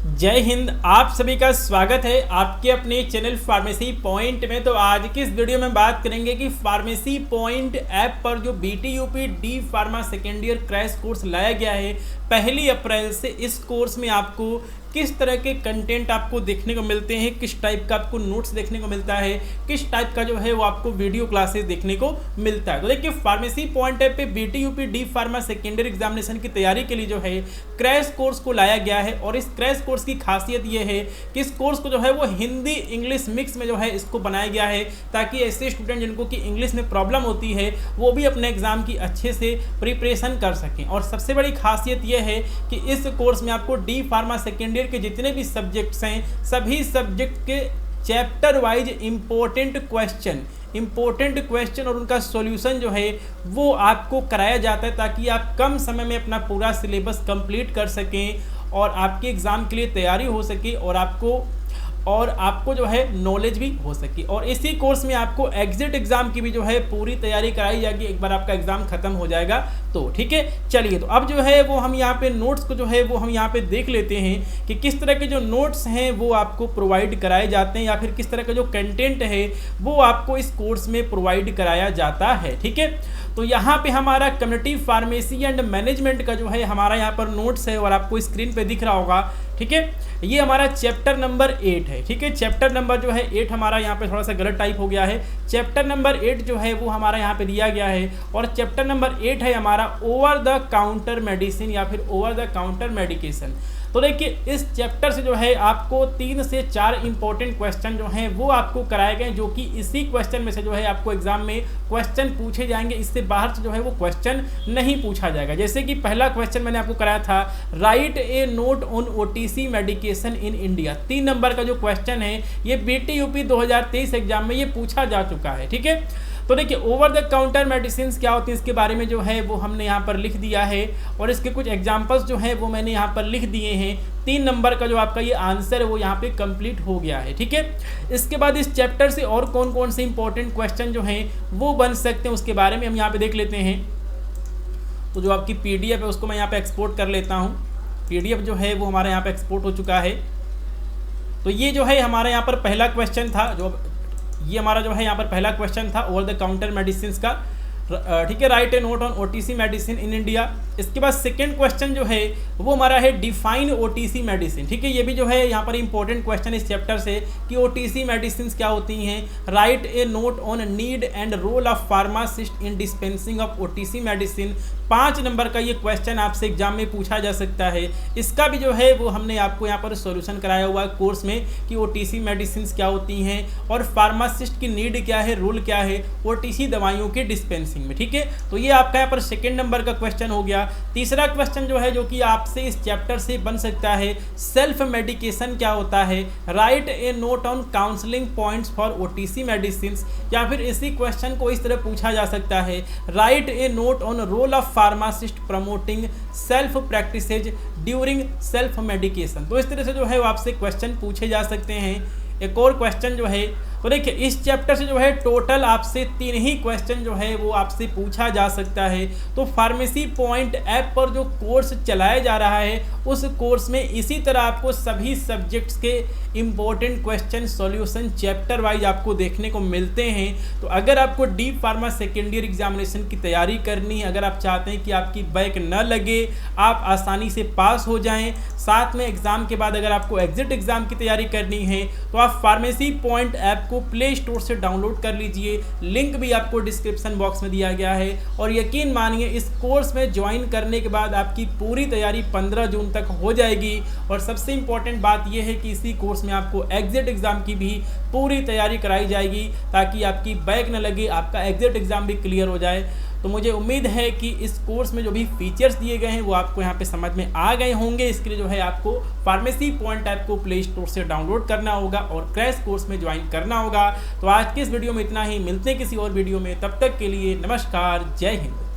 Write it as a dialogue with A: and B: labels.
A: जय हिंद। आप सभी का स्वागत है आपके अपने चैनल फार्मेसी पॉइंट में। तो आज की इस वीडियो में बात करेंगे कि फार्मेसी पॉइंट ऐप पर जो BTUP D pharma second year crash course लाया गया है 1 अप्रैल से, इस कोर्स में आपको किस तरह के कंटेंट आपको देखने को मिलते हैं, किस टाइप का आपको नोट्स देखने को मिलता है, किस टाइप का जो है वो आपको वीडियो क्लासेस देखने को मिलता है। तो देखिए, फार्मेसी पॉइंट ऐप पे BTUP D pharma second year examination की तैयारी के लिए जो है क्रैश कोर्स को लाया गया है। और इस क्रैश कोर्स की खासियत ये है कि इस कोर्स को जो है वो हिंदी इंग्लिश मिक्स में जो है इसको बनाया गया है, ताकि ऐसे स्टूडेंट जिनको कि इंग्लिश में प्रॉब्लम होती है वो भी अपने एग्जाम की अच्छे से प्रिपरेशन कर सकें। और सबसे बड़ी खासियत यह है कि इस कोर्स में आपको डी फार्मा सेकेंड ईयर के जितने भी सब्जेक्ट्स हैं, सभी सब्जेक्ट के चैप्टर वाइज इंपॉर्टेंट क्वेश्चन और उनका सॉल्यूशन जो है वो आपको कराया जाता है, ताकि आप कम समय में अपना पूरा सिलेबस कंप्लीट कर सकें और आपके एग्ज़ाम के लिए तैयारी हो सके और आपको जो है नॉलेज भी हो सके। और इसी कोर्स में आपको एग्जिट एग्जाम की भी जो है पूरी तैयारी कराई जाएगी एक बार आपका एग्जाम खत्म हो जाएगा तो। ठीक है, चलिए, तो अब जो है वो हम यहाँ पे नोट्स को जो है वो हम यहाँ पे देख लेते हैं कि किस तरह के जो नोट्स हैं वो आपको प्रोवाइड कराए जाते हैं, या फिर किस तरह का जो कंटेंट है वो आपको इस कोर्स में प्रोवाइड कराया जाता है। ठीक है, तो यहाँ पे हमारा कम्युनिटी फार्मेसी एंड मैनेजमेंट का जो है हमारा यहाँ पर नोट्स है और आपको स्क्रीन पे दिख रहा होगा। ठीक है, ये हमारा चैप्टर नंबर 8 है। ठीक है, चैप्टर नंबर जो है 8 हमारा यहाँ पे थोड़ा सा गलत टाइप हो गया है। चैप्टर नंबर 8 जो है वो हमारा यहाँ पे दिया गया है, और चैप्टर नंबर 8 है हमारा ओवर द काउंटर मेडिसिन या फिर ओवर द काउंटर मेडिकेशन। तो देखिए, इस चैप्टर से जो है आपको 3 से 4 इंपॉर्टेंट क्वेश्चन जो हैं वो आपको कराए गए, जो कि इसी क्वेश्चन में से जो है आपको एग्जाम में क्वेश्चन पूछे जाएंगे। इससे बाहर से जो है वो क्वेश्चन नहीं पूछा जाएगा। जैसे कि पहला क्वेश्चन मैंने आपको कराया था, right a note on OTC medication in India. 3 number का जो क्वेश्चन है ये BTUP 2023 एग्जाम में ये पूछा जा चुका है। ठीक है, तो देखिए, ओवर द काउंटर मेडिसिन क्या होती है इसके बारे में जो है वो हमने यहाँ पर लिख दिया है, और इसके कुछ एग्जांपल्स जो हैं वो मैंने यहाँ पर लिख दिए हैं। 3 नंबर का जो आपका ये आंसर है वो यहाँ पे कंप्लीट हो गया है। ठीक है, इसके बाद इस चैप्टर से और कौन कौन से इंपॉर्टेंट क्वेश्चन जो हैं वो बन सकते हैं उसके बारे में हम यहाँ पे देख लेते हैं। तो जो आपकी PDF है उसको मैं यहाँ पे एक्सपोर्ट कर लेता हूँ। PDF जो है वो हमारे यहाँ पे एक्सपोर्ट हो चुका है। तो ये जो है हमारा यहाँ पर पहला क्वेश्चन था, ये हमारा जो है यहाँ पर पहला क्वेश्चन था ओवर द काउंटर मेडिसिन का। ठीक है, right a note on OTC medicine in India. इसके बाद सेकंड क्वेश्चन जो है वो हमारा है डिफाइन OTC मेडिसिन। ठीक है, ये भी जो है यहाँ पर इंपॉर्टेंट क्वेश्चन इस चैप्टर से कि OTC मेडिसिन क्या होती हैं। Write a note on need and role of pharmacist in dispensing of OTC medicine. 5 number का ये क्वेश्चन आपसे एग्जाम में पूछा जा सकता है। इसका भी जो है वो हमने आपको यहाँ पर सॉल्यूशन कराया हुआ है कोर्स में कि OTC मेडिसिन क्या होती हैं और फार्मासिस्ट की नीड क्या है, रोल क्या है OTC दवाइयों के डिस्पेंसिंग में। ठीक है, तो ये आपका यहाँ पर सेकंड नंबर का क्वेश्चन हो गया। तीसरा क्वेश्चन जो है जो कि आपसे इस चैप्टर से बन सकता है, सेल्फ मेडिकेशन क्या होता है। Right a note on counselling points for OTC medicine. या फिर इसी क्वेश्चन को इस तरह पूछा जा सकता है, right a note on roll of pharmacist promoting self practices during self medication. तो इस तरह से जो है वो आपसे क्वेश्चन पूछे जा सकते हैं। एक और क्वेश्चन जो है, तो देखिए, इस चैप्टर से जो है टोटल आपसे 3 ही क्वेश्चन जो है वो आपसे पूछा जा सकता है। तो फार्मेसी पॉइंट ऐप पर जो कोर्स चलाया जा रहा है उस कोर्स में इसी तरह आपको सभी सब्जेक्ट्स के important question solution chapter wise आपको देखने को मिलते हैं। तो अगर आपको D pharma second year examination की तैयारी करनी है, अगर आप चाहते हैं कि आपकी बैक न लगे, आप आसानी से पास हो जाएं, साथ में एग्जाम के बाद अगर आपको एग्जिट एग्जाम की तैयारी करनी है तो आप फार्मेसी पॉइंट ऐप को प्ले स्टोर से डाउनलोड कर लीजिए। लिंक भी आपको डिस्क्रिप्शन बॉक्स में दिया गया है। और यकीन मानिए, इस कोर्स में ज्वाइन करने के बाद आपकी पूरी तैयारी 15 जून तक हो जाएगी। और सबसे इंपॉर्टेंट बात यह है कि इसी कोर्स में आपको एग्जिट एग्जाम की भी पूरी तैयारी कराई जाएगी, ताकि आपकी बैक न लगे, आपका एग्जिट एग्जाम भी क्लियर हो जाए। तो मुझे उम्मीद है कि इस कोर्स में जो भी फीचर्स दिए गए हैं वो आपको यहाँ पे समझ में आ गए होंगे। इसके लिए जो है आपको फार्मेसी पॉइंट ऐप को प्ले स्टोर से डाउनलोड करना होगा और क्रैश कोर्स में ज्वाइन करना होगा। तो आज की इस वीडियो में इतना ही, मिलते हैं किसी और वीडियो में, तब तक के लिए नमस्कार, जय हिंद।